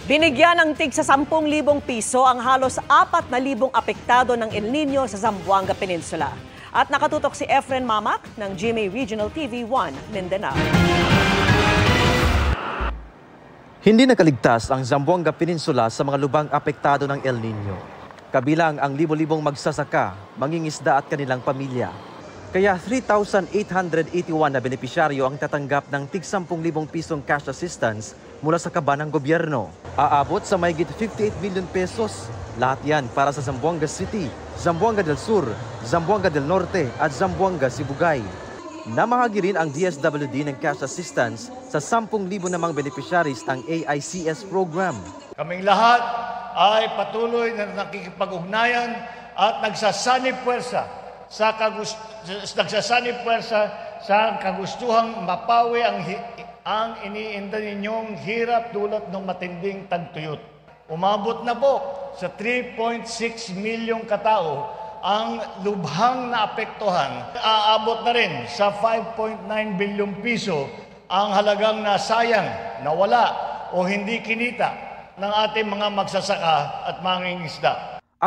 Binigyan ng tig sa 10,000 piso ang halos 4,000 apektado ng El Nino sa Zamboanga Peninsula. At nakatutok si Efren Mamak ng GMA Regional TV 1 Mindanao. Hindi nakaligtas ang Zamboanga Peninsula sa mga lubang apektado ng El Nino. Kabilang ang libo-libong magsasaka, mangingisda at kanilang pamilya. Kaya 3,881 na benepisyaryo ang tatanggap ng tig 10,000 pisong cash assistance mula sa kaba ng gobyerno. Aabot sa mahigit 58 million pesos. Lahat yan para sa Zamboanga City, Zamboanga del Sur, Zamboanga del Norte at Zamboanga Sibugay. Namahagi rin ang DSWD ng cash assistance sa 10,000 namang beneficiaries ng AICS program. Kaming lahat ay patuloy na nakikipag-ugnayan at nagsasanib puwersa sa kagustuhang mapawi ang iniinda ninyong hirap dulot ng matinding tagtuyot. Umabot na po sa 3.6 milyong katao ang lubhang naapektuhan. Aabot na rin sa 5.9 bilyong piso ang halagang nasayang, nawala o hindi kinita ng ating mga magsasaka at mangingisda.